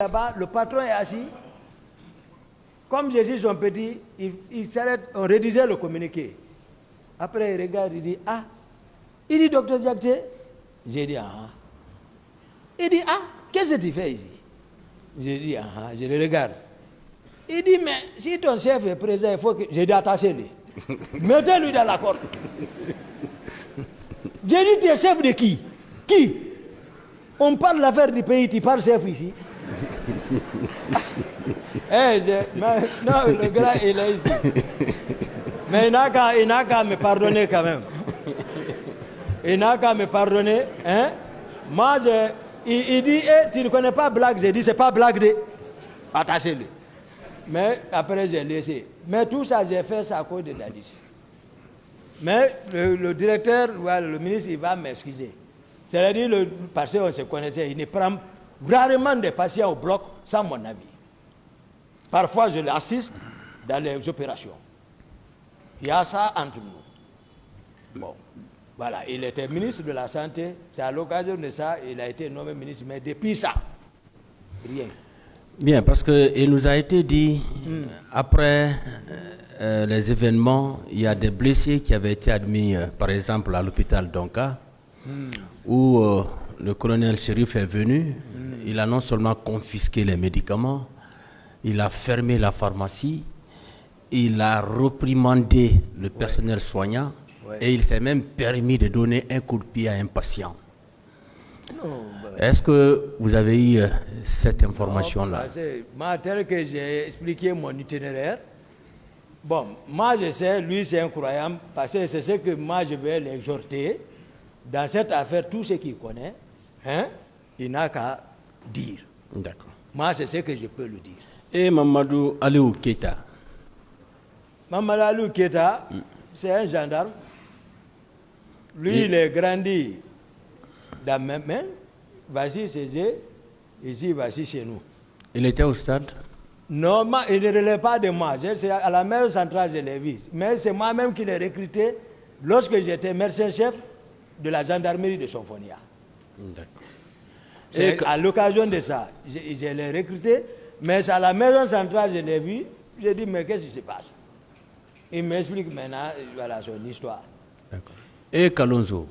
Là-bas, le patron est assis. Comme je suis son petit, il s'arrête, on rédigeait le communiqué. Après, il regarde, il dit, ah, il dit, docteur Diakité. J'ai dit, ah. Il dit, ah, qu'est-ce que tu fais ici? J'ai dit, ah, je le regarde. Il dit, mais si ton chef est présent, il faut que... J'ai dit, attachez-le. Mettez-lui dans la corde. J'ai dit, tu es chef de qui? Qui? On parle de l'affaire du pays, tu parles chef ici. Non, le gars, il est ici. Mais il n'a qu'à me pardonner quand même. Il n'a qu'à me pardonner. Hein? Moi, il dit, tu ne connais pas blague. J'ai dit, c'est pas blague de... Attachez-le. Mais après, j'ai laissé. Mais tout ça, j'ai fait ça à cause de Dadis. Mais le directeur, le ministre, il va m'excuser. C'est-à-dire, parce qu'on se connaissait, il ne prend rarement des patients au bloc sans mon avis. Parfois, je l'assiste dans les opérations. Il y a ça entre nous. Bon, voilà, il était ministre de la Santé. C'est à l'occasion de ça, il a été nommé ministre. Mais depuis ça, rien. Bien, parce qu'il nous a été dit, après les événements, il y a des blessés qui avaient été admis, par exemple, à l'hôpital d'Onka, où le colonel Chérif est venu. Il a non seulement confisqué les médicaments, il a fermé la pharmacie, il a reprimandé le personnel soignant, et il s'est même permis de donner un coup de pied à un patient. Est-ce que vous avez eu cette information-là? Moi, tel que j'ai expliqué mon itinéraire, bon, moi je sais, lui c'est un croyant, parce que c'est ce que moi je vais l'exhorter. Dans cette affaire, tout ce qu'il connaît, hein, il n'a qu'à dire. D'accord. Moi, c'est ce que je peux lui dire. Et Mamadou Aliou Keita? Mamadou Aliou Keita, c'est un gendarme. Lui, il est grandi dans mes mains. Voici ses yeux. Ici, voici chez nous. Il était au stade? Non, il ne relève pas de moi. C'est à la maison centrale, je l'ai vu. Mais c'est moi-même qui l'ai recruté lorsque j'étais médecin-chef de la gendarmerie de Sonfonia. C'est à l'occasion de ça, je l'ai recruté, mais c'est à la maison centrale, je l'ai vu, j'ai dit, mais qu'est-ce qui se passe? Il m'explique maintenant, voilà son histoire. Et Kalonzo?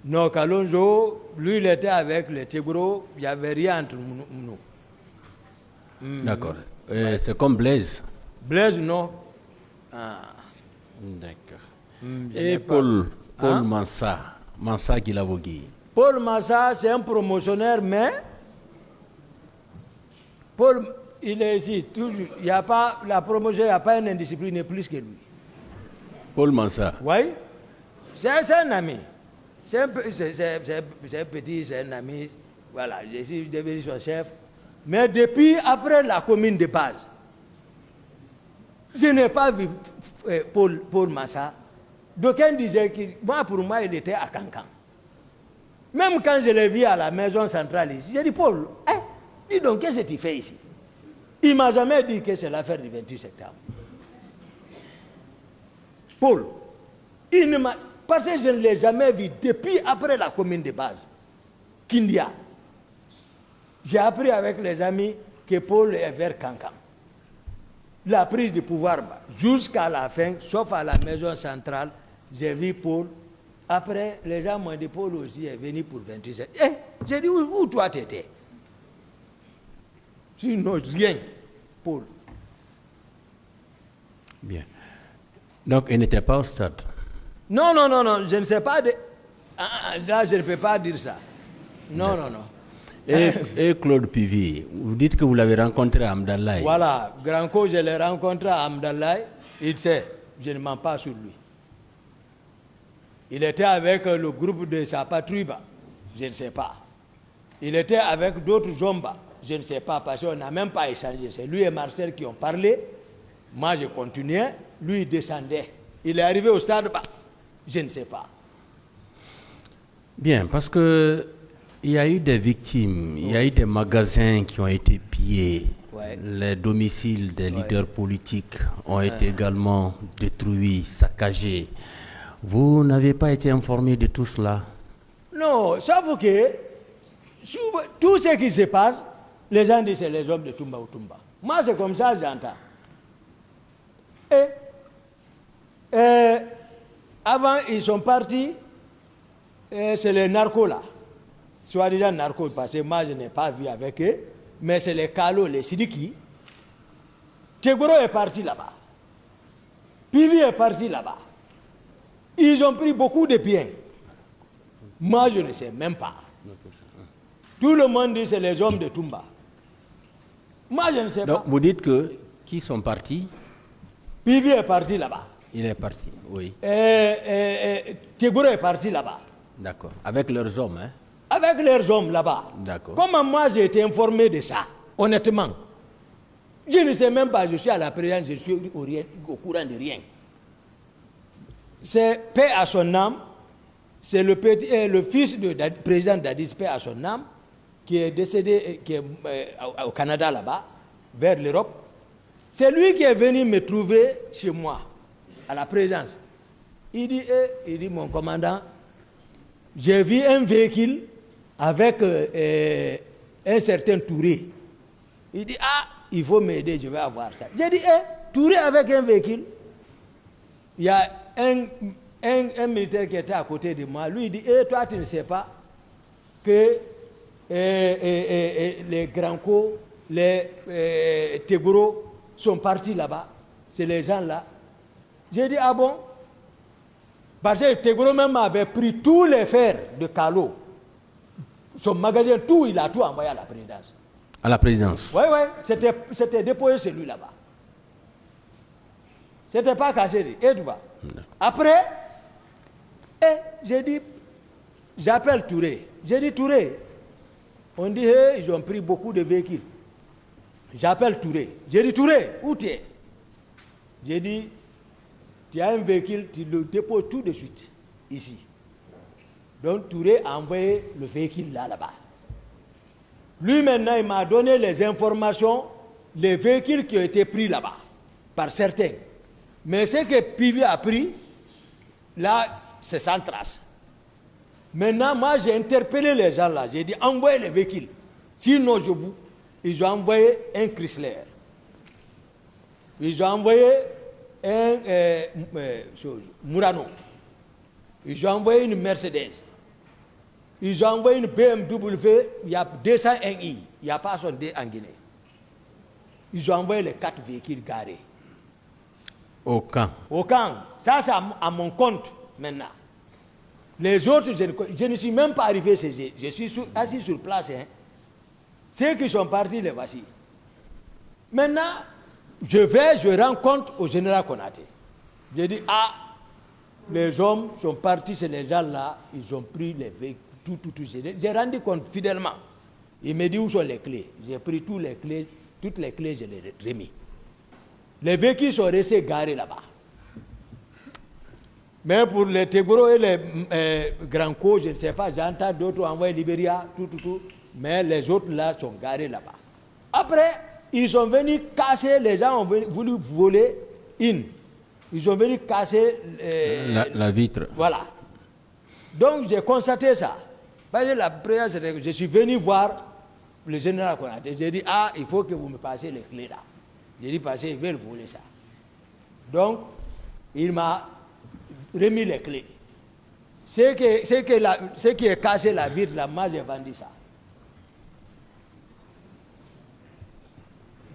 Non, Kalonzo, lui, il était avec les Tigros, il n'y avait rien entre nous. D'accord. C'est comme Blaise? Blaise, non. Ah. D'accord. Et Paul Mansa Guilavogui? Paul Mansa, c'est un promotionnaire, mais Paul, il est ici. Il n'y a pas la promotion, il n'y a pas une indiscipline plus que lui. Paul Mansa? Oui. C'est un ami. C'est un petit, c'est un ami. Voilà, je suis devenu son chef. Mais depuis, après la commune de base, je n'ai pas vu Paul Mansa. D'aucuns disaient que pour moi, il était à Cancan. Même quand je l'ai vu à la maison centrale ici, j'ai dit, Paul, dis donc, qu'est-ce que tu fais ici? Il ne m'a jamais dit que c'est l'affaire du 28 septembre. Paul, il ne m'a... Parce que je ne l'ai jamais vu depuis après la commune de base, Kindia. J'ai appris avec les amis que Paul est vers Cancan. La prise du pouvoir, jusqu'à la fin, sauf à la maison centrale, j'ai vu Paul. Après, les gens m'ont dit, Paul aussi est venu pour 28 septembre. J'ai dit, où toi t'étais? Sinon, rien, Paul. Bien. Donc, il n'était pas au stade? Non, je ne sais pas. Là, je ne peux pas dire ça. Non. Et Claude Pivi, vous dites que vous l'avez rencontré à Amdalaï. Voilà, Granco, je l'ai rencontré à Amdalaï. Il sait, je ne mens pas sur lui. Il était avec le groupe de sa patrouille, je ne sais pas. Il était avec d'autres Zomba, je ne sais pas, parce qu'on n'a même pas échangé. C'est lui et Marcel qui ont parlé. Moi, je continuais. Lui, il descendait. Il est arrivé au stade, je ne sais pas. Bien, parce que il y a eu des victimes, il y a eu des magasins qui ont été pillés, les domiciles des leaders politiques ont été également détruits, saccagés. Vous n'avez pas été informé de tout cela? Non, sauf que tout ce qui se passe, Les gens disent c'est les hommes de Toumba ou Toumba. Moi, c'est comme ça que j'entends. Et avant, ils sont partis, c'est les narcos là. Soi-disant narcos, parce que moi, je n'ai pas vu avec eux, mais c'est les Kalo, les Sidiki. Tchegoro est parti là-bas. Pivi est parti là-bas. Ils ont pris beaucoup de biens. Moi, je ne sais même pas. Tout le monde dit que c'est les hommes de Toumba. Moi, je ne sais pas. Donc, vous dites que qui sont partis? Pivi est parti là-bas. Il est parti, oui. Tchegoro est parti là-bas. D'accord. Avec leurs hommes, hein? Avec leurs hommes là-bas. D'accord. Comment moi j'ai été informé de ça, honnêtement? Je ne sais même pas, je suis à la présidence, je suis au courant de rien. C'est paix à son âme, c'est le fils du président d'Addis, paix à son âme, qui est décédé qui est, au Canada là-bas, vers l'Europe. C'est lui qui est venu me trouver chez moi, à la présidence. Il dit mon commandant, j'ai vu un véhicule avec un certain Touré. Il dit, il faut m'aider, je vais avoir ça. J'ai dit, Touré avec un véhicule. Il y a un militaire qui était à côté de moi. Lui, il dit, toi, tu ne sais pas que les Granco, les Tegoro sont partis là-bas. C'est les gens là. J'ai dit, ah bon? Parce que Tegoro même avait pris tous les fers de Kalo. Son magasin, tout, il a tout envoyé à la présidence. À la présidence? Oui, oui, c'était déposé celui là-bas. C'était pas caché. Et tu vois. Après, j'ai dit, j'appelle Touré. J'ai dit, Touré, on dit, ils ont pris beaucoup de véhicules. J'appelle Touré. J'ai dit, Touré, où tu es? J'ai dit, tu as un véhicule, tu le déposes tout de suite, ici. Donc Touré a envoyé le véhicule là-bas. Lui maintenant, il m'a donné les informations, les véhicules qui ont été pris là-bas, par certains. Mais ce que Pivi a pris, là, c'est sans trace. Maintenant, moi, j'ai interpellé les gens là. J'ai dit, envoyez les véhicules. Sinon, ils ont envoyé un Chrysler. Ils ont envoyé un Murano. Ils ont envoyé une Mercedes. Ils ont envoyé une BMW, il y a 201i, il n'y a pas son D en Guinée. Ils ont envoyé les 4 véhicules garés. Au camp? Au camp. Ça, c'est à mon compte maintenant. Les autres, je ne suis même pas arrivé chez eux. Je suis assis sur place. Hein. Ceux qui sont partis, les voici. Maintenant, je rends compte au général Konaté. Je dis, les hommes sont partis chez les gens là, ils ont pris les véhicules. Tout. J'ai rendu compte fidèlement. Il me dit où sont les clés. J'ai pris toutes les clés, je les ai remis. Les véhicules sont restés garés là-bas. Mais pour les Tegoro et les Granco, je ne sais pas, j'entends d'autres envoyer Libéria, tout. Mais les autres là sont garés là-bas. Après, ils sont venus casser, les gens ont voulu voler une. Ils sont venus casser la vitre. Voilà. Donc j'ai constaté ça. Parce que la prière, je suis venu voir le général Konaté. J'ai dit, il faut que vous me passiez les clés là. J'ai dit, parce qu'ils veulent voler ça. Donc, il m'a remis les clés. Ce qui est cassé la vitre là, moi j'ai vendu ça.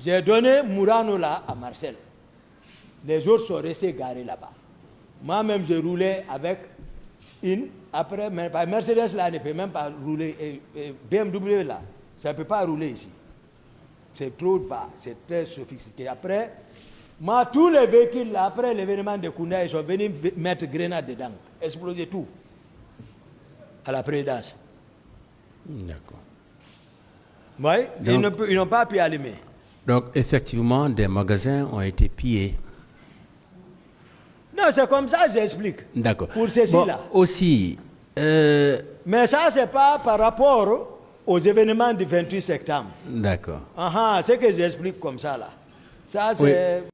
J'ai donné Murano là à Marcel. Les autres sont restés garés là-bas. Moi-même, je roulais avec une. Après, Mercedes là ne peut même pas rouler. BMW là, ça ne peut pas rouler ici. C'est trop bas, c'est très sophistiqué. Après, moi, tous les véhicules là, après l'événement de Kounda, ils sont venus mettre grenade dedans, exploser tout. À la présidence. D'accord. Oui, ils n'ont pas pu allumer. Donc, effectivement, des magasins ont été pillés. Non, c'est comme ça que j'explique. D'accord. Pour ceci-là. Aussi. Mais ça, ce n'est pas par rapport aux événements du 28 septembre. D'accord. C'est que j'explique comme ça, là. Ça, c'est... Oui.